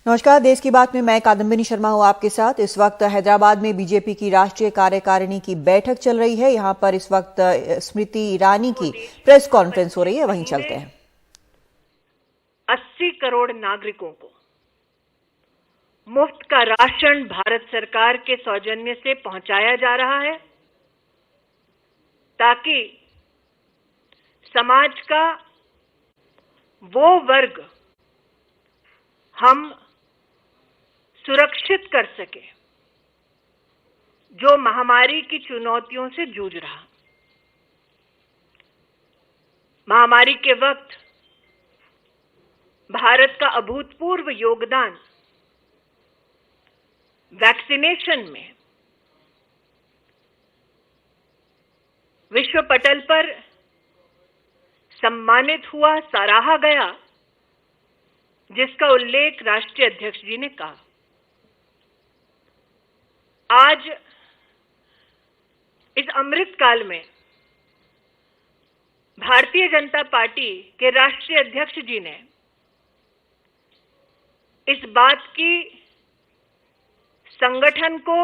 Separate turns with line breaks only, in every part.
नमस्कार, देश की बात में मैं कादम्बिनी शर्मा हूं आपके साथ। इस वक्त हैदराबाद में बीजेपी की राष्ट्रीय कार्यकारिणी की बैठक चल रही है। यहां पर इस वक्त स्मृति ईरानी की प्रेस कॉन्फ्रेंस हो रही है, वहीं चलते हैं।
80 करोड़ नागरिकों को मुफ्त का राशन भारत सरकार के सौजन्य से पहुंचाया जा रहा है ताकि समाज का वो वर्ग हम सुरक्षित कर सके जो महामारी की चुनौतियों से जूझ रहा। महामारी के वक्त भारत का अभूतपूर्व योगदान वैक्सीनेशन में विश्व पटल पर सम्मानित हुआ, सराहा गया, जिसका उल्लेख राष्ट्रीय अध्यक्ष जी ने कहा। आज इस अमृत काल में भारतीय जनता पार्टी के राष्ट्रीय अध्यक्ष जी ने इस बात की संगठन को,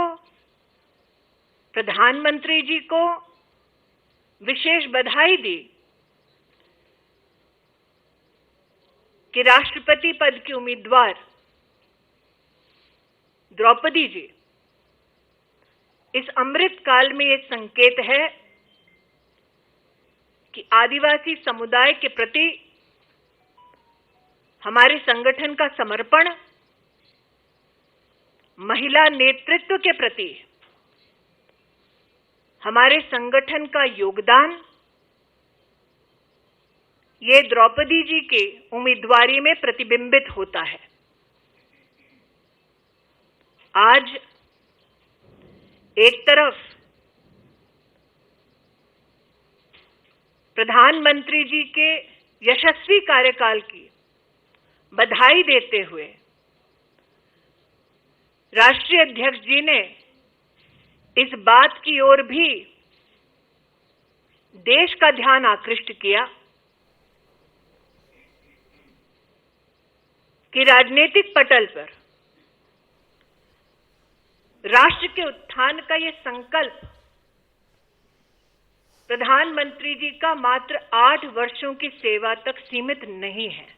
प्रधानमंत्री जी को विशेष बधाई दी कि राष्ट्रपति पद की उम्मीदवार द्रौपदी जी इस अमृत काल में ये संकेत है कि आदिवासी समुदाय के प्रति हमारे संगठन का समर्पण, महिला नेतृत्व के प्रति हमारे संगठन का योगदान, ये द्रौपदी जी की उम्मीदवारी में प्रतिबिंबित होता है। आज एक तरफ प्रधानमंत्री जी के यशस्वी कार्यकाल की बधाई देते हुए राष्ट्रीय अध्यक्ष जी ने इस बात की ओर भी देश का ध्यान आकृष्ट किया कि राजनीतिक पटल पर राष्ट्र के उत्थान का ये संकल्प प्रधानमंत्री जी का मात्र 8 वर्षों की सेवा तक सीमित नहीं है।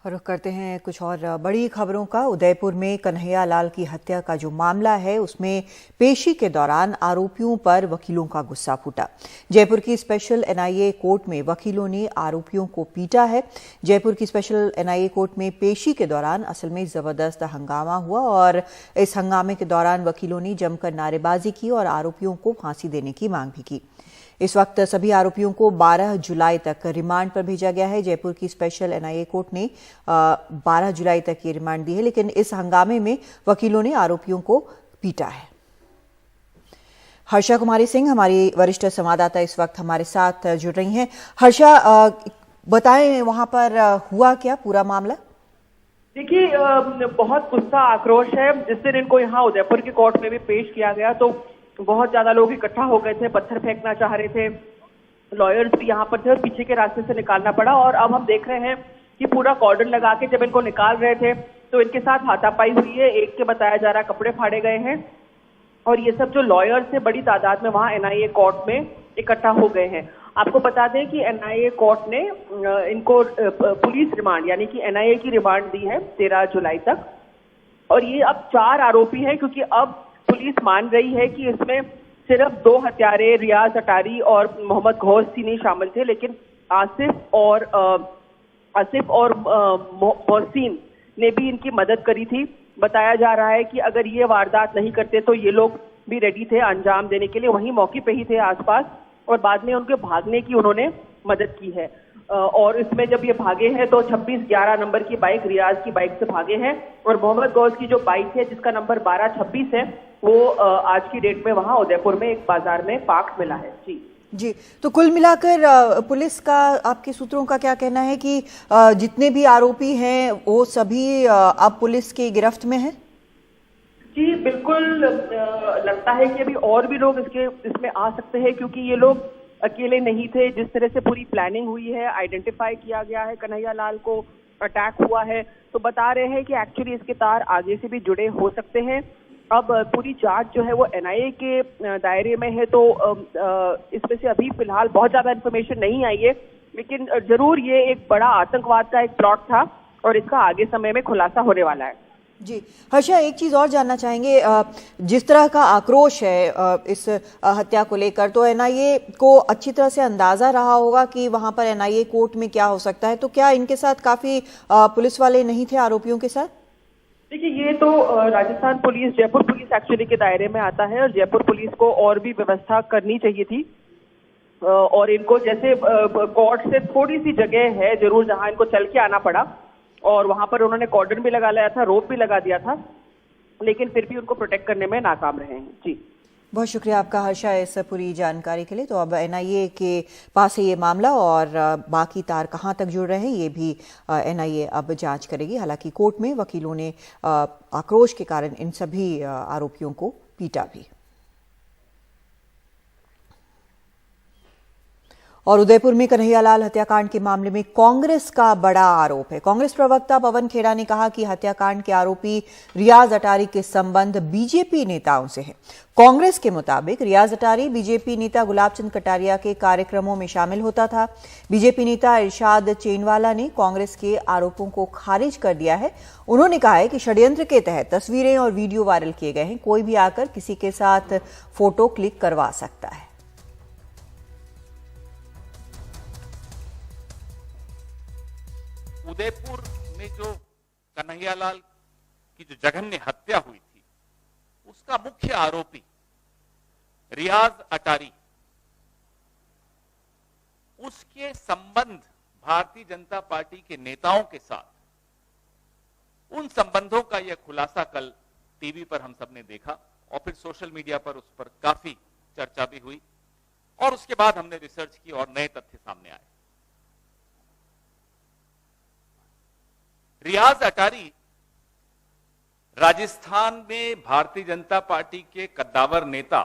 रुख करते हैं कुछ और बड़ी खबरों का। उदयपुर में कन्हैया लाल की हत्या का जो मामला है, उसमें पेशी के दौरान आरोपियों पर वकीलों का गुस्सा फूटा। जयपुर की स्पेशल एनआईए कोर्ट में वकीलों ने आरोपियों को पीटा है। जयपुर की स्पेशल एनआईए कोर्ट में पेशी के दौरान असल में जबरदस्त हंगामा हुआ और इस हंगामे के दौरान वकीलों ने जमकर नारेबाजी की और आरोपियों को फांसी देने की मांग भी की। इस वक्त सभी आरोपियों को 12 जुलाई तक रिमांड पर भेजा गया है। जयपुर की स्पेशल एनआईए कोर्ट ने 12 जुलाई तक ये रिमांड दी है, लेकिन इस हंगामे में वकीलों ने आरोपियों को पीटा है। हर्षा कुमारी सिंह हमारी वरिष्ठ संवाददाता इस वक्त हमारे साथ जुड़ रही हैं। हर्षा, बताएं वहां पर हुआ क्या पूरा मामला?
देखिए, बहुत गुस्सा आक्रोश है। जिस दिन इनको यहाँ उदयपुर की कोर्ट में भी पेश किया गया तो बहुत ज्यादा लोग इकट्ठा हो गए थे, पत्थर फेंकना चाह रहे थे, लॉयर्स भी यहाँ पर थे और पीछे के रास्ते से निकालना पड़ा। और अब हम देख रहे हैं कि पूरा कॉर्डन लगा के जब इनको निकाल रहे थे तो इनके साथ हाथापाई हुई है। एक के बताया जा रहा है कपड़े फाड़े गए हैं और ये सब जो लॉयर्स है बड़ी तादाद में वहाँ एनआईए कोर्ट में इकट्ठा हो गए हैं। आपको बता दें कि एनआईए कोर्ट ने इनको पुलिस रिमांड यानी कि एनआईए की रिमांड दी है 13 जुलाई तक। और ये अब 4 आरोपी हैं, क्योंकि अब पुलिस मान रही है कि इसमें सिर्फ 2 हत्यारे रियाज अटारी और मोहम्मद घोसी नहीं शामिल थे, लेकिन आसिफ और मोहसिन ने भी इनकी मदद करी थी। बताया जा रहा है कि अगर ये वारदात नहीं करते तो ये लोग भी रेडी थे अंजाम देने के लिए, वहीं मौके पे ही थे आसपास, और बाद में उनके भागने की उन्होंने मदद की है। और इसमें जब ये भागे हैं तो 2611 नंबर की बाइक, रियाज की बाइक से भागे हैं, और मोहम्मद गौस की जो बाइक है जिसका नंबर 1226 है वो आज की डेट में वहां उदयपुर में एक बाजार में पार्क मिला है। जी,
तो कुल मिलाकर पुलिस का, आपके सूत्रों का क्या कहना है कि जितने भी आरोपी हैं वो सभी अब पुलिस की गिरफ्त में हैं?
जी बिल्कुल, लगता है कि अभी और भी लोग इसमें आ सकते हैं, क्योंकि ये लोग अकेले नहीं थे। जिस तरह से पूरी प्लानिंग हुई है, आइडेंटिफाई किया गया है कन्हैया लाल को, अटैक हुआ है, तो बता रहे हैं कि एक्चुअली इसके तार आगे से भी जुड़े हो सकते हैं। अब पूरी जांच जो है वो एनआईए के दायरे में है, तो इसमें से अभी फिलहाल बहुत ज्यादा इन्फॉर्मेशन नहीं आई है, लेकिन जरूर ये एक बड़ा आतंकवाद का एक प्लॉट था और इसका आगे समय में खुलासा होने वाला है।
जी हर्षा, एक चीज और जानना चाहेंगे, जिस तरह का आक्रोश है इस हत्या को लेकर, तो एनआईए को अच्छी तरह से अंदाजा रहा होगा कि वहां पर एनआईए कोर्ट में क्या हो सकता है, तो क्या इनके साथ काफी पुलिस वाले नहीं थे आरोपियों के साथ?
देखिए, ये तो Rajasthan police, Jaipur police actually के दायरे में आता है और जयपुर पुलिस को और भी व्यवस्था करनी चाहिए थी और इनको जैसे कोर्ट से थोड़ी सी जगह है जरूर जहां इनको चल के आना पड़ा और वहां पर उन्होंने कॉर्डन भी लगा लिया था, रोप भी लगा दिया था, लेकिन फिर भी उनको प्रोटेक्ट करने में नाकाम रहे हैं। जी
बहुत शुक्रिया आपका हर्षा इस पूरी जानकारी के लिए। तो अब एनआईए के पास है ये मामला और बाकी तार कहां तक जुड़ रहे हैं ये भी एनआईए अब जांच करेगी। हालांकि कोर्ट में वकीलों ने आक्रोश के कारण इन सभी आरोपियों को पीटा भी। और उदयपुर में कन्हैयालाल हत्याकांड के मामले में कांग्रेस का बड़ा आरोप है। कांग्रेस प्रवक्ता पवन खेड़ा ने कहा कि हत्याकांड के आरोपी रियाज अटारी के संबंध बीजेपी नेताओं से है। कांग्रेस के मुताबिक रियाज अटारी बीजेपी नेता गुलाबचंद कटारिया के कार्यक्रमों में शामिल होता था। बीजेपी नेता इरशाद चेनवाला ने कांग्रेस के आरोपों को खारिज कर दिया है। उन्होंने कहा है कि षड्यंत्र के तहत तस्वीरें और वीडियो वायरल किए गए हैं, कोई भी आकर किसी के साथ फोटो क्लिक करवा सकता है।
उदयपुर में जो कन्हैयालाल की जो जघन्य हत्या हुई थी, उसका मुख्य आरोपी रियाज अटारी, उसके संबंध भारतीय जनता पार्टी के नेताओं के साथ, उन संबंधों का यह खुलासा कल टीवी पर हम सब ने देखा और फिर सोशल मीडिया पर उस पर काफी चर्चा भी हुई और उसके बाद हमने रिसर्च की और नए तथ्य सामने आए। रियाज अटारी राजस्थान में भारतीय जनता पार्टी के कद्दावर नेता,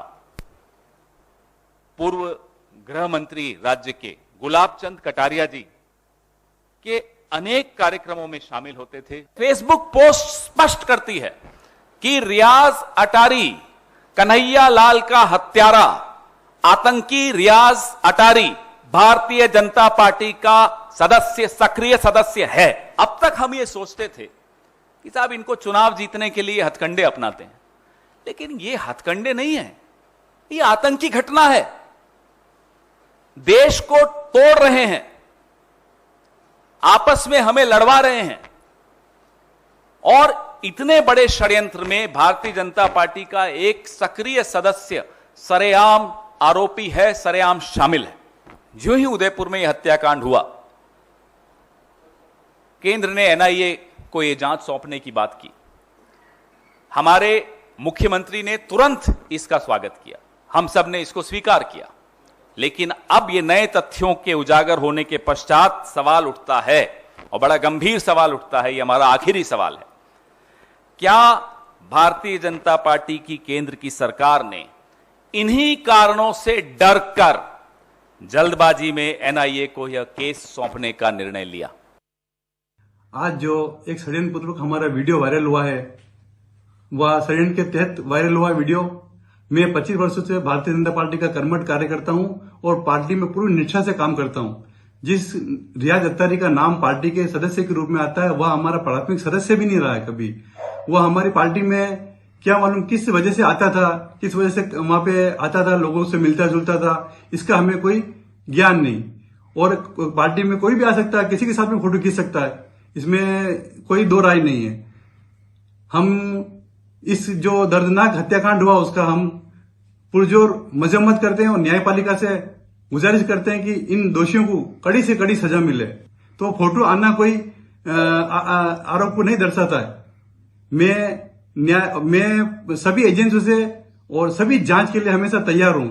पूर्व गृह मंत्री राज्य के गुलाबचंद कटारिया जी के अनेक कार्यक्रमों में शामिल होते थे। फेसबुक पोस्ट स्पष्ट करती है कि रियाज अटारी कन्हैयालाल का हत्यारा, आतंकी रियाज अटारी भारतीय जनता पार्टी का सदस्य, सक्रिय सदस्य है। अब तक हम ये सोचते थे कि साहब इनको चुनाव जीतने के लिए हथकंडे अपनाते हैं, लेकिन ये हथकंडे नहीं है, ये आतंकी घटना है। देश को तोड़ रहे हैं, आपस में हमें लड़वा रहे हैं और इतने बड़े षड्यंत्र में भारतीय जनता पार्टी का एक सक्रिय सदस्य सरेआम आरोपी है, सरेआम शामिल है। जो ही उदयपुर में यह हत्याकांड हुआ, केंद्र ने एनआईए को यह जांच सौंपने की बात की। हमारे मुख्यमंत्री ने तुरंत इसका स्वागत किया, हम सब ने इसको स्वीकार किया। लेकिन अब ये नए तथ्यों के उजागर होने के पश्चात सवाल उठता है और बड़ा गंभीर सवाल उठता है, ये हमारा आखिरी सवाल है, क्या भारतीय जनता पार्टी की केंद्र की सरकार ने इन्हीं कारणों से डरकर जल्दबाजी में एनआईए को यह केस सौंपने का निर्णय लिया?
आज जो एक षड्यंत्रपूर्वक हमारा वीडियो वायरल हुआ है, वह षड्यंत्र के तहत वायरल हुआ वीडियो। मैं 25 वर्षों से भारतीय जनता पार्टी का कर्मठ कार्यकर्ता हूं और पार्टी में पूरी निष्ठा से काम करता हूं। जिस रियाज अटारी का नाम पार्टी के सदस्य के रूप में आता है, वह हमारा प्राथमिक सदस्य भी नहीं रहा है कभी। वह हमारी पार्टी में क्या मालूम किस वजह से आता था, किस वजह से वहां पे आता था, लोगों से मिलता जुलता था, इसका हमें कोई ज्ञान नहीं। और पार्टी में कोई भी आ सकता है, किसी के साथ में फोटो खींच सकता है, इसमें कोई दो राय नहीं है। हम इस जो दर्दनाक हत्याकांड हुआ उसका हम पुरजोर मजम्मत करते हैं और न्यायपालिका से गुजारिश करते हैं कि इन दोषियों को कड़ी से कड़ी सजा मिले। तो फोटो आना कोई आरोप को नहीं दर्शाता है। मैं सभी एजेंसियों से और सभी जांच के लिए हमेशा तैयार हूं।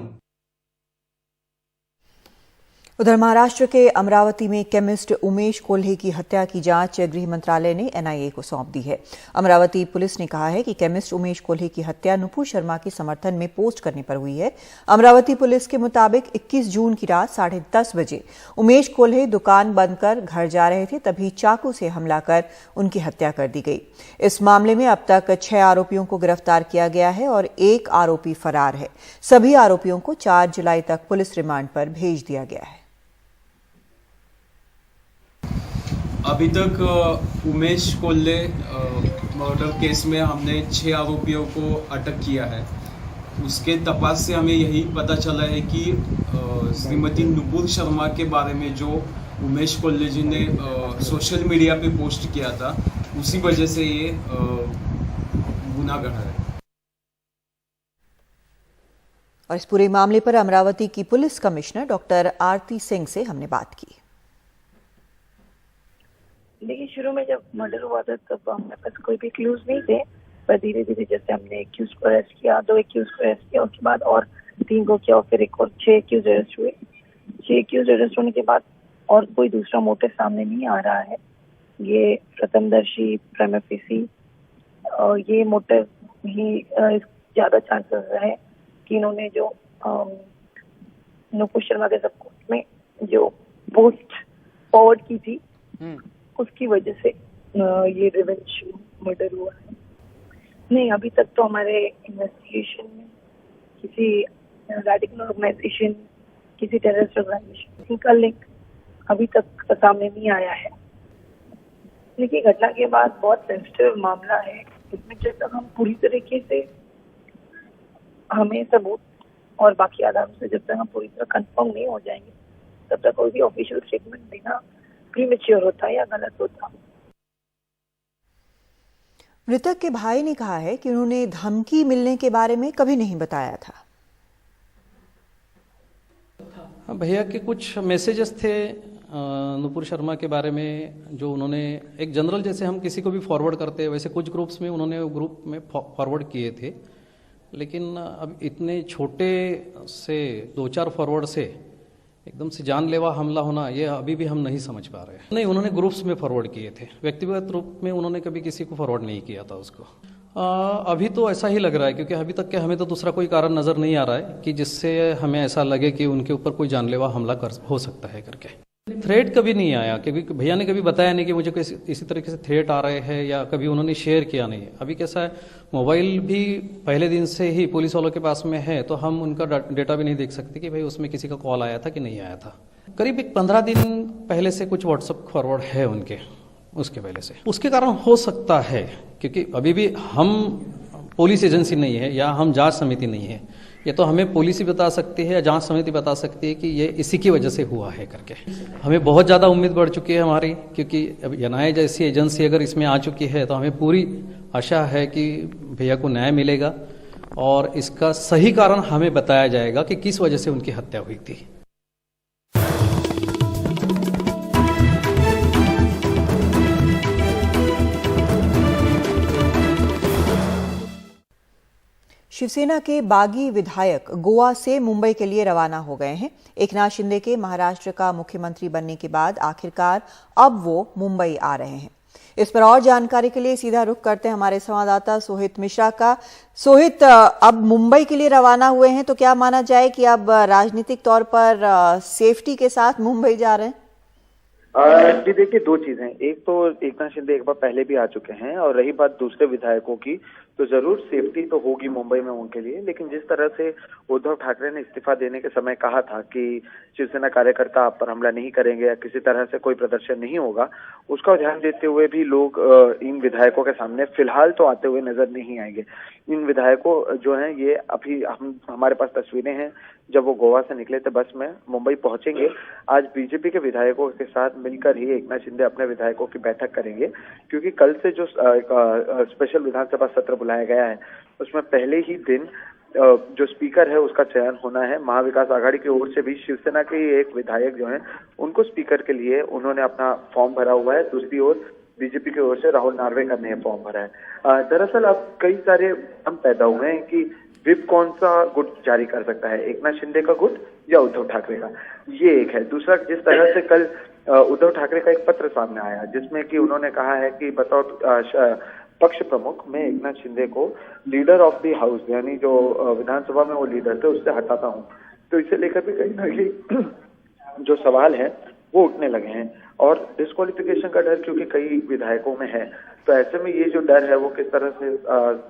उधर महाराष्ट्र के अमरावती में केमिस्ट उमेश कोल्हे की हत्या की जांच गृह मंत्रालय ने एनआईए को सौंप दी है। अमरावती पुलिस ने कहा है कि केमिस्ट उमेश कोल्हे की हत्या नुपुर शर्मा के समर्थन में पोस्ट करने पर हुई है। अमरावती पुलिस के मुताबिक 21 जून की रात 10:30 बजे उमेश कोल्हे दुकान बंद कर घर जा रहे थे, तभी चाकू से हमला कर उनकी हत्या कर दी गई। इस मामले में अब तक 6 आरोपियों को गिरफ्तार किया गया है और 1 आरोपी फरार है। सभी आरोपियों को 4 जुलाई तक पुलिस रिमांड पर भेज दिया गया है।
अभी तक उमेश कोल्हे मर्डर केस में हमने 6 आरोपियों को अटक किया है। उसके तपास से हमें यही पता चला है कि श्रीमती नुपुर शर्मा के बारे में जो उमेश कोल्हे जी ने सोशल मीडिया पे पोस्ट किया था, उसी वजह से ये गुनाह गढ़ा है।
और इस पूरे मामले पर अमरावती की पुलिस कमिश्नर डॉक्टर आरती सिंह से हमने बात की।
देखिए, शुरू में जब मर्डर हुआ था तब हमारे पास कोई भी क्लूज नहीं थे, पर धीरे धीरे जैसे हमने एक्यूज को अरेस्ट किया, 2 एक्यूज को अरेस्ट किया, उसके बाद और 3 को किया और फिर एक और 6 एक्यूज अरेस्ट हुए। 6 एक्यूज अरेस्ट होने के बाद और कोई दूसरा मोटिव सामने नहीं आ रहा है। ये प्रथमदर्शी प्राइमा फेसी और ये मोटिव ही ज्यादा चांसेस है कि इन्होंने जो नुपुर शर्मा के सपोर्ट में जो पोस्ट फॉरवर्ड की थी उसकी वजह से ये रिवेंज मर्डर हुआ है। नहीं, अभी तक तो हमारे इन्वेस्टिगेशन में किसी रैडिकल ऑर्गेनाइजेशन, किसी टेररिस्ट ऑर्गेनाइजेशन का लिंक अभी तक सामने नहीं आया है। देखिए, घटना के बाद बहुत सेंसिटिव मामला है। इसमें जब तक हम पूरी तरीके से हमें सबूत और बाकी आधारों से जब तक हम पूरी तरह कंफर्म नहीं हो जाएंगे, तब तक कोई भी ऑफिशियल स्टेटमेंट देना प्रीमेच्योर होता है या गलत होता।
मृतक के भाई ने कहा है कि उन्होंने धमकी मिलने के बारे में कभी नहीं बताया था।
भैया के कुछ मैसेजेस थे नुपुर शर्मा के बारे में, जो उन्होंने एक जनरल जैसे हम किसी को भी फॉरवर्ड करते हैं वैसे कुछ ग्रुप्स में उन्होंने ग्रुप में फॉरवर्ड किए थे। लेकिन अब इतने छोटे से 2-4 फॉरवर्ड से एकदम से जानलेवा हमला होना, ये अभी भी हम नहीं समझ पा रहे हैं। नहीं, उन्होंने ग्रुप्स में फॉरवर्ड किए थे, व्यक्तिगत रूप में उन्होंने कभी किसी को फॉरवर्ड नहीं किया था उसको। अभी तो ऐसा ही लग रहा है, क्योंकि अभी तक के हमें तो दूसरा कोई कारण नज़र नहीं आ रहा है कि जिससे हमें ऐसा लगे कि उनके ऊपर कोई जानलेवा हमला हो सकता है करके। थ्रेट कभी नहीं आया, क्योंकि भैया ने कभी बताया नहीं कि मुझे इसी तरीके से थ्रेट आ रहे हैं, या कभी उन्होंने शेयर किया नहीं। अभी कैसा है, मोबाइल भी पहले दिन से ही पुलिस वालों के पास में है, तो हम उनका डेटा भी नहीं देख सकते कि भाई उसमें किसी का कॉल आया था कि नहीं आया था। करीब 15 दिन पहले से कुछ व्हाट्सएप फॉरवर्ड है उनके, उसके पहले से। उसके कारण हो सकता है, क्योंकि अभी भी हम पुलिस एजेंसी नहीं है या हम जांच समिति नहीं है, ये तो हमें पुलिस ही बता सकती है या जांच समिति बता सकती है कि ये इसी की वजह से हुआ है करके। हमें बहुत ज़्यादा उम्मीद बढ़ चुकी है हमारी, क्योंकि अब एनआईए जैसी एजेंसी अगर इसमें आ चुकी है तो हमें पूरी आशा है कि भैया को न्याय मिलेगा और इसका सही कारण हमें बताया जाएगा कि किस वजह से उनकी हत्या हुई थी।
शिवसेना के बागी विधायक गोवा से मुंबई के लिए रवाना हो गए हैं। एकनाथ शिंदे के महाराष्ट्र का मुख्यमंत्री बनने के बाद आखिरकार अब वो मुंबई आ रहे हैं। इस पर और जानकारी के लिए सीधा रुख करते हैं हमारे संवाददाता सोहित मिश्रा का। सोहित, अब मुंबई के लिए रवाना हुए हैं, तो क्या माना जाए कि अब राजनीतिक तौर पर सेफ्टी के साथ मुंबई जा रहे हैं?
जी देखिए, 2 चीजें। एक तो एकनाथ शिंदे एक बार पहले भी आ चुके हैं, और रही बात दूसरे विधायकों की, तो जरूर सेफ्टी तो होगी मुंबई में उनके लिए। लेकिन जिस तरह से उद्धव ठाकरे ने इस्तीफा देने के समय कहा था कि शिवसेना कार्यकर्ता आप पर हमला नहीं करेंगे या किसी तरह से कोई प्रदर्शन नहीं होगा, उसका ध्यान देते हुए भी लोग इन विधायकों के सामने फिलहाल तो आते हुए नजर नहीं आएंगे। इन विधायकों जो हैं, ये अभी हमारे पास तस्वीरें हैं जब वो गोवा से निकले थे बस में, मुंबई पहुंचेंगे। आज बीजेपी के विधायकों के साथ मिलकर ही एकनाथ शिंदे अपने विधायकों की बैठक करेंगे, क्योंकि कल से जो स्पेशल विधानसभा सत्र बुलाया गया है उसमें पहले ही दिन जो स्पीकर है उसका चयन होना है। महाविकास आघाड़ी की ओर से भी शिवसेना के एक विधायक जो हैं उनको स्पीकर के लिए उन्होंने अपना फॉर्म भरा हुआ है। दूसरी ओर बीजेपी की ओर से राहुल नार्वेकर ने फॉर्म भरा है। दरअसल अब कई सारे हम पैदा हुए हैं कि विप कौन सा गुट जारी कर सकता है, एकनाथ शिंदे का गुट या उद्धव ठाकरे का, ये एक है। दूसरा, जिस तरह से कल उद्धव ठाकरे का एक पत्र सामने आया जिसमें कि उन्होंने कहा है कि बतौर पक्ष प्रमुख मैं एकनाथ शिंदे को लीडर ऑफ द हाउस, यानी जो विधानसभा में वो लीडर थे उससे हटाता हूं, तो इसे लेकर भी कहीं ना कहीं जो सवाल है वो उठने लगे हैं। और डिस्क्वालिफिकेशन का डर क्योंकि कई विधायकों में है, तो ऐसे में ये जो डर है वो किस तरह से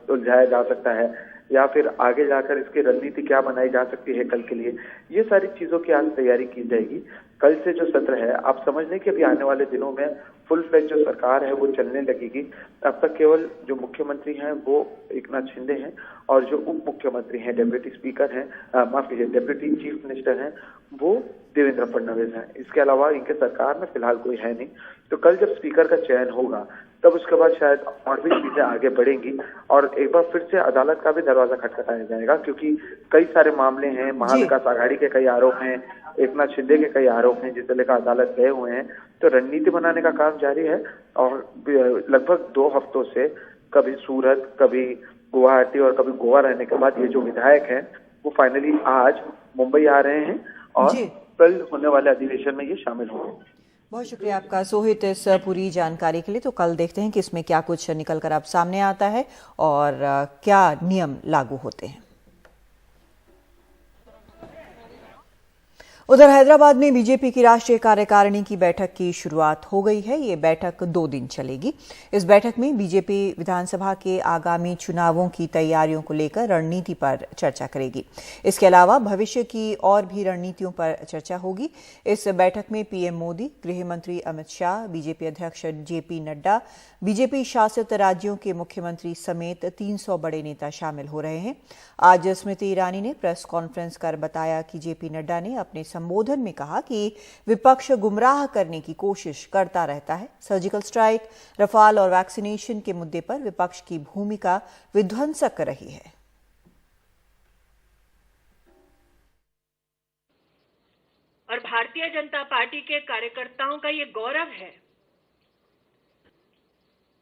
सुलझाया जा सकता है या फिर आगे जाकर इसकी रणनीति क्या बनाई जा सकती है कल के लिए, ये सारी चीजों की आज तैयारी की जाएगी। कल से जो सत्र है, आप समझ लें कि अभी आने वाले दिनों में फुल फ्लेज जो सरकार है वो चलने लगेगी। अब तक केवल जो मुख्यमंत्री हैं वो एकनाथ शिंदे हैं और जो उप मुख्यमंत्री हैं, डेप्यूटी स्पीकर हैं, माफ कीजिए डेप्यूटी चीफ मिनिस्टर हैं, वो देवेंद्र फडणवीस हैं। इसके अलावा इनके सरकार में फिलहाल कोई है नहीं। तो कल जब स्पीकर का चयन होगा तब उसके बाद शायद और भी चीजें आगे बढ़ेंगी और एक बार फिर से अदालत का भी दरवाजा खटखटाया जाएगा, क्योंकि कई सारे मामले हैं, महाविकास आघाड़ी के कई आरोप हैं, एकनाथ शिंदे के कई आरोप हैं जिसे लेकर अदालत गए हुए हैं। तो रणनीति बनाने का काम जारी है और लगभग 2 हफ्तों से कभी सूरत, कभी गुवाहाटी और कभी गोवा रहने के बाद ये जो विधायक हैं वो फाइनली आज मुंबई आ रहे हैं और कल होने वाले अधिवेशन में ये शामिल होंगे।
बहुत शुक्रिया आपका सोहित इस पूरी जानकारी के लिए। तो कल देखते हैं कि इसमें क्या कुछ निकल कर अब सामने आता है और क्या नियम लागू होते हैं। उधर हैदराबाद में बीजेपी की राष्ट्रीय कार्यकारिणी की बैठक की शुरुआत हो गई है। ये बैठक 2 दिन चलेगी। इस बैठक में बीजेपी विधानसभा के आगामी चुनावों की तैयारियों को लेकर रणनीति पर चर्चा करेगी। इसके अलावा भविष्य की और भी रणनीतियों पर चर्चा होगी। इस बैठक में पीएम मोदी, गृह मंत्री अमित शाह, बीजेपी अध्यक्ष जेपी नड्डा, बीजेपी शासित राज्यों के मुख्यमंत्री समेत 300 बड़े नेता शामिल हो रहे हैं। आज स्मृति ईरानी ने प्रेस कॉन्फ्रेंस कर बताया कि जेपी नड्डा ने अपने संबोधन में कहा कि विपक्ष गुमराह करने की कोशिश करता रहता है। सर्जिकल स्ट्राइक, रफाल और वैक्सीनेशन के मुद्दे पर विपक्ष की भूमिका विध्वंसक रही है।
और भारतीय जनता पार्टी के कार्यकर्ताओं का ये गौरव है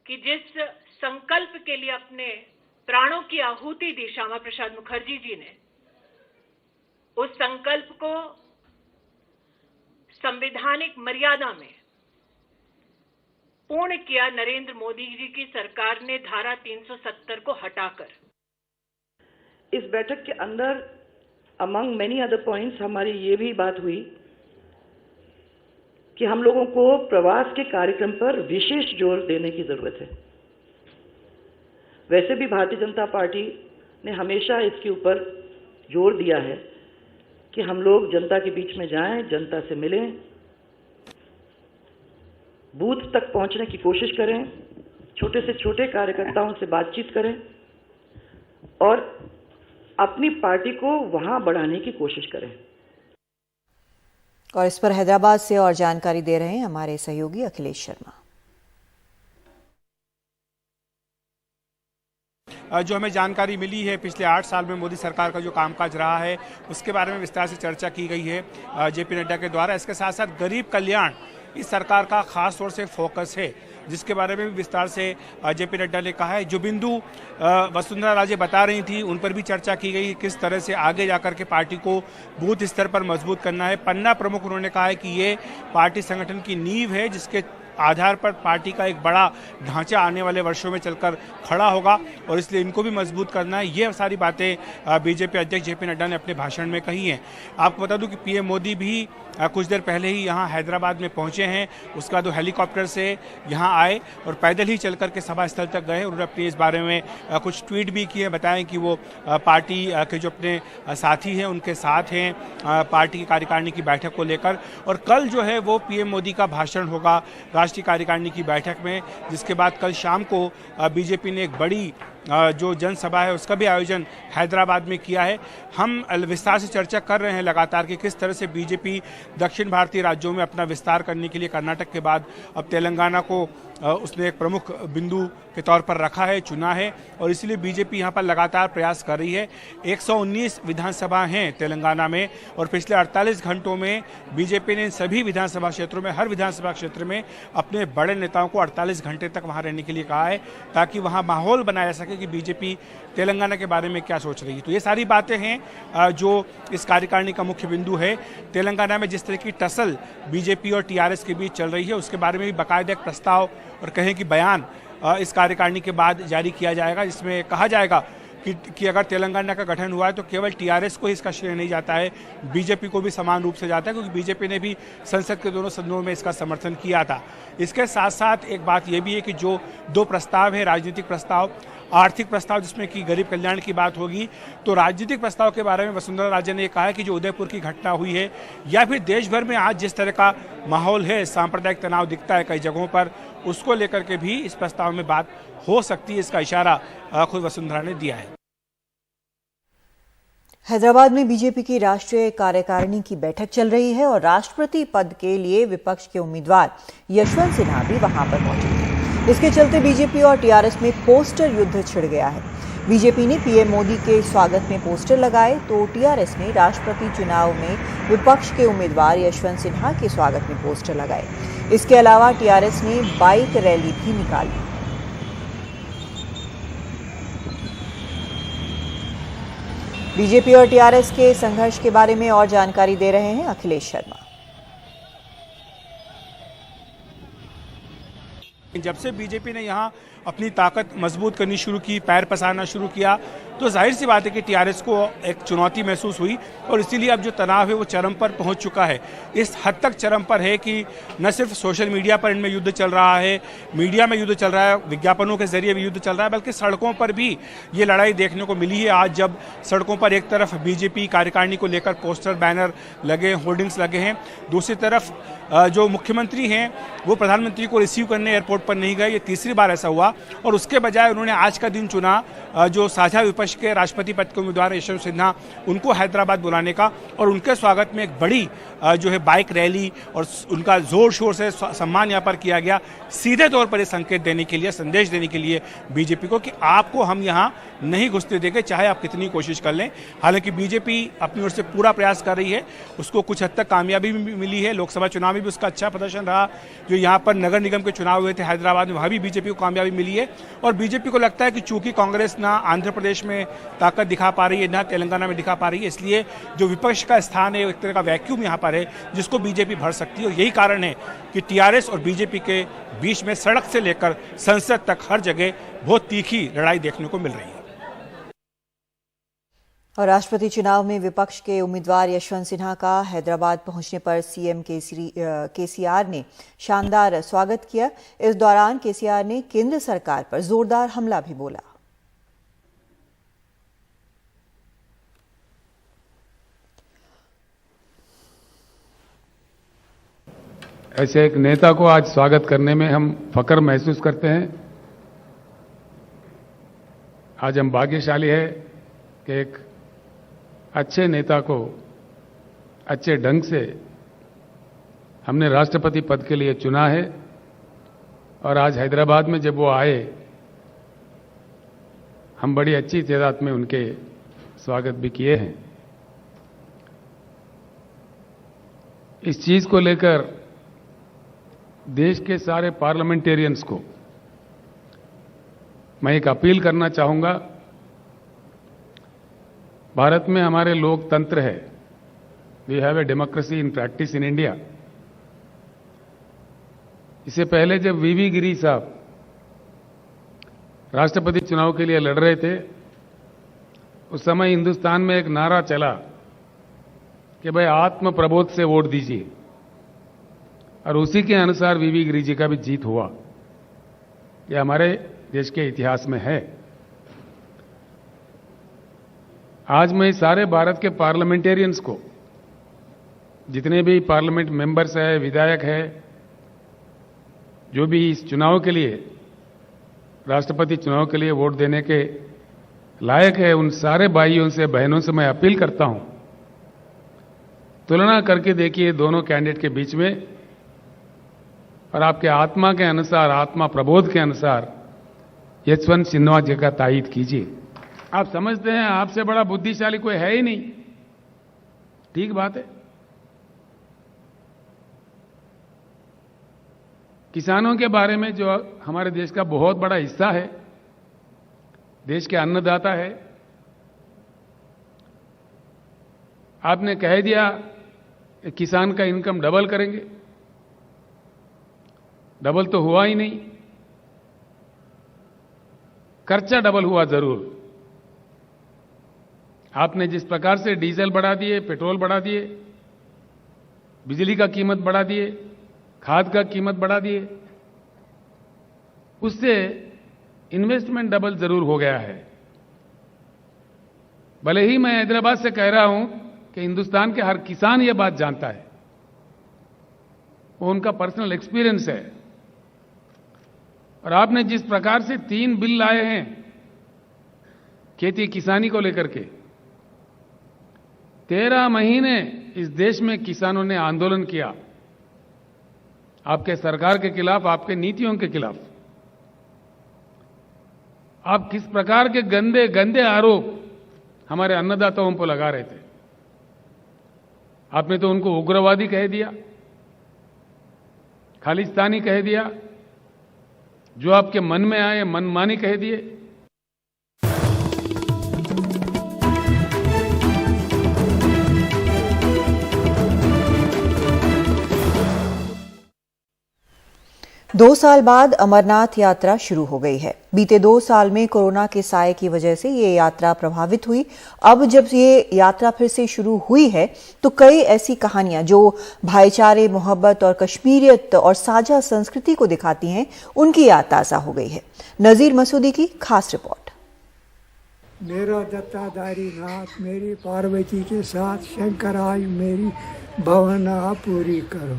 कि जिस संकल्प के लिए अपने प्राणों की आहुति दी श्यामा प्रसाद मुखर्जी जी ने, उस संकल्प को संवैधानिक मर्यादा में पूर्ण किया नरेंद्र मोदी जी की सरकार ने धारा 370 को हटाकर।
इस बैठक के अंदर अमंग मेनी अदर पॉइंट्स हमारी ये भी बात हुई कि हम लोगों को प्रवास के कार्यक्रम पर विशेष जोर देने की जरूरत है। वैसे भी भारतीय जनता पार्टी ने हमेशा इसके ऊपर जोर दिया है कि हम लोग जनता के बीच में जाएं, जनता से मिलें, बूथ तक पहुंचने की कोशिश करें, छोटे से छोटे कार्यकर्ताओं से बातचीत करें और अपनी पार्टी को वहां बढ़ाने की कोशिश करें।
और इस पर हैदराबाद से और जानकारी दे रहे हैं हमारे सहयोगी अखिलेश शर्मा।
जो हमें जानकारी मिली है, पिछले 8 साल में मोदी सरकार का जो कामकाज रहा है उसके बारे में विस्तार से चर्चा की गई है जेपी नड्डा के द्वारा। इसके साथ साथ गरीब कल्याण इस सरकार का खास तौर से फोकस है, जिसके बारे में भी विस्तार से जेपी नड्डा ने कहा है। जो बिंदु वसुंधरा राजे बता रही थी उन पर भी चर्चा की गई, किस तरह से आगे जाकर के पार्टी को बूथ स्तर पर मजबूत करना है। पन्ना प्रमुख उन्होंने कहा है कि ये पार्टी संगठन की नींव है जिसके आधार पर पार्टी का एक बड़ा ढांचा आने वाले वर्षों में चलकर खड़ा होगा और इसलिए इनको भी मजबूत करना है। ये सारी बातें बीजेपी अध्यक्ष जेपी नड्डा ने अपने भाषण में कही हैं। आपको बता दूं कि पीएम मोदी भी कुछ देर पहले ही यहाँ हैदराबाद में पहुंचे हैं। उसके बाद वो हेलीकॉप्टर से यहाँ आए और पैदल ही चल करके सभा स्थल तक गए। उन्होंने अपने इस बारे में कुछ ट्वीट भी किए, बताएं कि वो पार्टी के जो अपने साथी हैं उनके साथ हैं पार्टी की कार्यकारिणी की बैठक को लेकर। और कल जो है वो पीएम मोदी का भाषण होगा राष्ट्रीय कार्यकारिणी की बैठक में, जिसके बाद कल शाम को बीजेपी ने एक बड़ी जो जनसभा है उसका भी आयोजन हैदराबाद में किया है। हम विस्तार से चर्चा कर रहे हैं लगातार कि किस तरह से बीजेपी दक्षिण भारतीय राज्यों में अपना विस्तार करने के लिए कर्नाटक के बाद अब तेलंगाना को उसने एक प्रमुख बिंदु के तौर पर रखा है, चुना है और इसलिए बीजेपी यहाँ पर लगातार प्रयास कर रही है। 119 विधानसभा हैं तेलंगाना में और पिछले 48 घंटों में बीजेपी ने सभी विधानसभा क्षेत्रों में, हर विधानसभा क्षेत्र में अपने बड़े नेताओं को 48 घंटे तक वहाँ रहने के लिए कहा है ताकि वहाँ माहौल बनाया जा सके कि बीजेपी तेलंगाना के बारे में क्या सोच रही है। तो ये सारी बातें हैं जो इस कार्यकारिणी का मुख्य बिंदु है। तेलंगाना में जिस तरह की टसल बीजेपी और टीआरएस के बीच चल रही है, उसके बारे में भी बाकायदा एक प्रस्ताव और कहें कि बयान इस कार्यकारिणी के बाद जारी किया जाएगा, जिसमें कहा जाएगा कि अगर तेलंगाना का गठन हुआ है तो केवल टीआरएस को इसका श्रेय नहीं जाता है, बीजेपी को भी समान रूप से जाता है, क्योंकि बीजेपी ने भी संसद के दोनों सदनों में इसका समर्थन किया था। इसके साथ साथ एक बात यह भी है कि जो दो प्रस्ताव है, राजनीतिक प्रस्ताव, आर्थिक प्रस्ताव जिसमें कि गरीब कल्याण की बात होगी, तो राजनीतिक प्रस्ताव के बारे में वसुंधरा राजे ने कहा है कि जो उदयपुर की घटना हुई है या फिर देश भर में आज जिस तरह का माहौल है, सांप्रदायिक तनाव दिखता है कई जगहों पर, उसको लेकर के भी इस प्रस्ताव में बात हो सकती है। इसका इशारा खुद वसुंधरा ने दिया है।
हैदराबाद में बीजेपी की राष्ट्रीय कार्यकारिणी की बैठक चल रही है और राष्ट्रपति पद के लिए विपक्ष के उम्मीदवार यशवंत सिन्हा भी वहां पर मौजूद हैं। इसके चलते बीजेपी और टीआरएस में पोस्टर युद्ध छिड़ गया है। बीजेपी ने पीएम मोदी के स्वागत में पोस्टर लगाए तो टीआरएस ने राष्ट्रपति चुनाव में विपक्ष के उम्मीदवार यशवंत सिन्हा के स्वागत में पोस्टर लगाए। इसके अलावा टीआरएस ने बाइक रैली भी निकाली। बीजेपी और टीआरएस के संघर्ष के बारे में और जानकारी दे रहे हैं अखिलेश शर्मा।
जब से बीजेपी ने यहां अपनी ताकत मजबूत करनी शुरू की, पैर पसारना शुरू किया, तो जाहिर सी बात है कि टीआरएस को एक चुनौती महसूस हुई और इसीलिए अब जो तनाव है वो चरम पर पहुंच चुका है। इस हद तक चरम पर है कि न सिर्फ सोशल मीडिया पर इनमें युद्ध चल रहा है, मीडिया में युद्ध चल रहा है, विज्ञापनों के जरिए भी युद्ध चल रहा है, बल्कि सड़कों पर भी ये लड़ाई देखने को मिली है। आज जब सड़कों पर एक तरफ बीजेपी कार्यकारिणी को लेकर पोस्टर, बैनर लगे, होर्डिंग्स लगे हैं, दूसरी तरफ जो मुख्यमंत्री हैं वो प्रधानमंत्री को रिसीव करने एयरपोर्ट पर नहीं गए। ये तीसरी बार ऐसा हुआ और उसके बजाय उन्होंने आज का दिन चुना जो साझा विपक्ष के राष्ट्रपति पद के उम्मीदवार यशवंत सिन्हा, उनको हैदराबाद बुलाने का और उनके स्वागत में एक बड़ी जो है बाइक रैली और उनका जोर शोर से सम्मान यहाँ पर किया गया, सीधे तौर पर ये संकेत देने के लिए, संदेश देने के लिए बीजेपी को कि आपको हम यहाँ नहीं घुसने देंगे, चाहे आप कितनी कोशिश कर लें। हालांकि बीजेपी अपनी ओर से पूरा प्रयास कर रही है, उसको कुछ हद तक कामयाबी भी मिली है। लोकसभा चुनाव में भी उसका अच्छा प्रदर्शन रहा। जो यहाँ पर नगर निगम के चुनाव हुए थे हैदराबाद में, वहाँ भी बीजेपी को कामयाबी मिली है और बीजेपी को लगता है कि चूंकि कांग्रेस ना आंध्र प्रदेश में ताकत दिखा पा रही है, ना तेलंगाना में दिखा पा रही है, इसलिए जो विपक्ष का स्थान है, एक तरह का वैक्यूम यहाँ पर है जिसको बीजेपी भर सकती है। और यही कारण है कि टीआरएस और बीजेपी के बीच में सड़क से लेकर संसद तक हर जगह बहुत तीखी लड़ाई देखने को मिल रही है।
और राष्ट्रपति चुनाव में विपक्ष के उम्मीदवार यशवंत सिन्हा का हैदराबाद पहुंचने पर सीएम केसीआर ने शानदार स्वागत किया। इस दौरान केसीआर ने केंद्र सरकार पर जोरदार हमला भी बोला।
ऐसे एक नेता को आज स्वागत करने में हम फख्र महसूस करते हैं। आज हम भाग्यशाली है कि एक अच्छे नेता को अच्छे ढंग से हमने राष्ट्रपति पद के लिए चुना है और आज हैदराबाद में जब वो आए, हम बड़ी अच्छी तादाद में उनके स्वागत भी किए हैं। इस चीज को लेकर देश के सारे पार्लियामेंटेरियंस को मैं एक अपील करना चाहूंगा। भारत में हमारे लोकतंत्र है, we have a democracy in practice in India. इससे पहले जब वीवी गिरी साहब राष्ट्रपति चुनाव के लिए लड़ रहे थे, उस समय हिंदुस्तान में एक नारा चला कि भाई आत्म प्रबोध से वोट दीजिए, और उसी के अनुसार वीवी गिरी जी का भी जीत हुआ। यह हमारे देश के इतिहास में है। आज मैं सारे भारत के पार्लियामेंटेरियंस को, जितने भी पार्लियामेंट मेंबर्स हैं, विधायक हैं, जो भी इस चुनाव के लिए, राष्ट्रपति चुनाव के लिए वोट देने के लायक है, उन सारे भाइयों से, बहनों से मैं अपील करता हूं, तुलना करके देखिए दोनों कैंडिडेट के बीच में और आपके आत्मा के अनुसार, आत्मा प्रबोध के अनुसार यशवंत सिन्हा जी का तायीद कीजिए। आप समझते हैं आपसे बड़ा बुद्धिशाली कोई है ही नहीं, ठीक बात है। किसानों के बारे में, जो हमारे देश का बहुत बड़ा हिस्सा है, देश के अन्नदाता है। आपने कह दिया कि किसान का इनकम डबल करेंगे, डबल तो हुआ ही नहीं, खर्चा डबल हुआ जरूर। आपने जिस प्रकार से डीजल बढ़ा दिए, पेट्रोल बढ़ा दिए, बिजली का कीमत बढ़ा दिए, खाद का कीमत बढ़ा दिए, उससे इन्वेस्टमेंट डबल जरूर हो गया है। भले ही मैं हैदराबाद से कह रहा हूं कि हिंदुस्तान के हर किसान ये बात जानता है, वो उनका पर्सनल एक्सपीरियंस है। और आपने जिस प्रकार से 3 बिल लाए हैं खेती किसानी को लेकर के, 13 महीने इस देश में किसानों ने आंदोलन किया आपके सरकार के खिलाफ, आपके नीतियों के खिलाफ। आप किस प्रकार के गंदे गंदे आरोप हमारे अन्नदाताओं पर लगा रहे थे। आपने तो उनको उग्रवादी कह दिया, खालिस्तानी कह दिया, जो आपके मन में आए मनमानी कह दिए।
दो साल बाद अमरनाथ यात्रा शुरू हो गई है। बीते 2 साल में कोरोना के साए की वजह से ये यात्रा प्रभावित हुई। अब जब ये यात्रा फिर से शुरू हुई है तो कई ऐसी कहानियां जो भाईचारे, मोहब्बत और कश्मीरियत और साझा संस्कृति को दिखाती हैं, उनकी याद ताजा हो गई है। नजीर मसूदी की खास रिपोर्ट।
मेरा दत्ताधारी नाथ मेरी पार्वती के साथ शंकर आज मेरी भावना पूरी करो,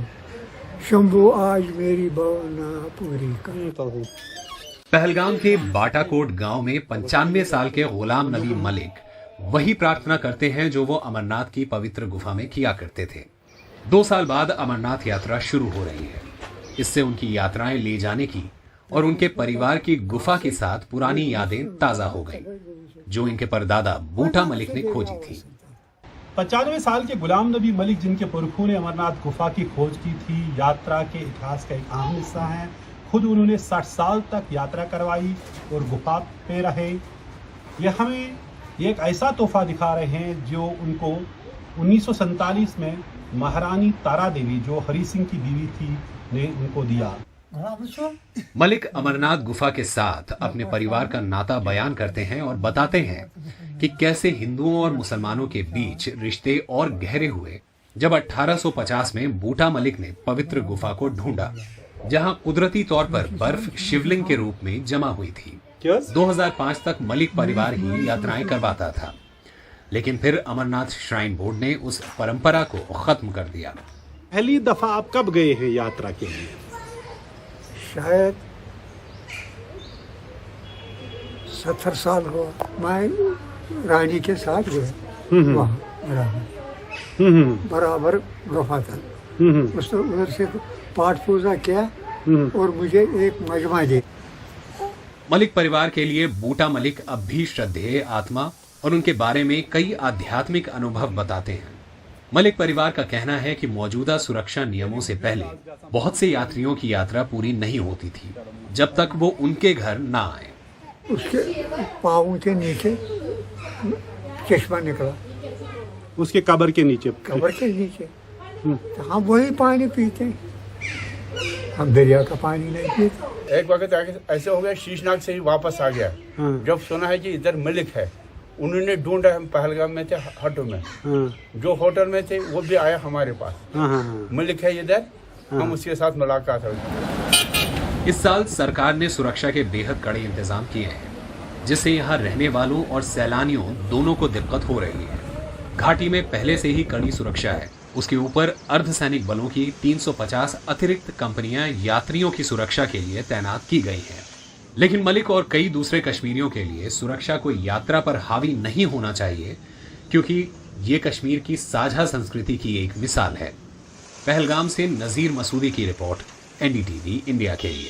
शंभू आज मेरी भावना पूरी करो।
पहलगाम के बाटाकोट गांव में 95 साल के गुलाम नबी मलिक वही प्रार्थना करते हैं जो वो अमरनाथ की पवित्र गुफा में किया करते थे। 2 साल बाद अमरनाथ यात्रा शुरू हो रही है। इससे उनकी यात्राएं ले जाने की और उनके परिवार की गुफा के साथ पुरानी यादें ताजा हो गई, जो इनके परदादा बूटा मलिक ने खोजी थी।
95 साल के गुलाम नबी मलिक, जिनके पुरखों ने अमरनाथ गुफा की खोज की थी, यात्रा के इतिहास का एक अहम हिस्सा है। खुद उन्होंने 60 साल तक यात्रा करवाई और गुफा पे रहे। ये हमें एक ऐसा तोहफा दिखा रहे हैं जो उनको 1947 में महारानी तारा देवी, जो हरि सिंह की बीवी थी, ने उनको दिया।
मलिक अमरनाथ गुफा के साथ अपने परिवार का नाता बयान करते हैं और बताते हैं कि कैसे हिंदुओं और मुसलमानों के बीच रिश्ते और गहरे हुए जब 1850 में बूटा मलिक ने पवित्र गुफा को ढूंढा, जहां कुदरती तौर पर बर्फ शिवलिंग के रूप में जमा हुई थी। 2005 तक मलिक परिवार ही यात्राएं करवाता था, लेकिन फिर अमरनाथ श्राइन बोर्ड ने उस परंपरा को खत्म कर दिया।
पहली दफा आप कब गए हैं यात्रा के लिए?
शायद 70 साल हुआ। मैं रानी के साथ गया वहाँ बराबर गुफा था। उसने उधर से पाठ पूजा किया और मुझे एक मजमा दी।
मलिक परिवार के लिए बूटा मलिक अब भी श्रद्धेय आत्मा और उनके बारे में कई आध्यात्मिक अनुभव बताते हैं। मलिक परिवार का कहना है कि मौजूदा सुरक्षा नियमों से पहले बहुत से यात्रियों की यात्रा पूरी नहीं होती थी जब तक वो उनके घर ना आए।
उसके पाँव के नीचे चश्मा निकला,
उसके कब्र के नीचे।
कब्र के नीचे तो हम वही पानी पीते, हम दरिया का पानी नहीं पीते।
एक वक्त ऐसे हो गया, शीशनाग से ही वापस आ गया। जब सुना है कि इधर मलिक है, उन्होंने ढूंढा। हम पहलगाम में थे, हटो में, जो होटल में थे वो भी आया हमारे पास। मलिक है इधर, हम उसके साथ मुलाकात हुई।
इस साल सरकार ने सुरक्षा के बेहद कड़े इंतजाम किए हैं, जिससे यहाँ रहने वालों और सैलानियों दोनों को दिक्कत हो रही है। घाटी में पहले से ही कड़ी सुरक्षा है, उसके ऊपर अर्धसैनिक बलों की 350 अतिरिक्त कंपनियां यात्रियों की सुरक्षा के लिए तैनात की गई हैं। लेकिन मलिक और कई दूसरे कश्मीरियों के लिए सुरक्षा कोई यात्रा पर हावी नहीं होना चाहिए, क्योंकि ये कश्मीर की साझा संस्कृति की एक मिसाल है। पहलगाम से नजीर मसूदी की रिपोर्ट, NDTV इंडिया के लिए।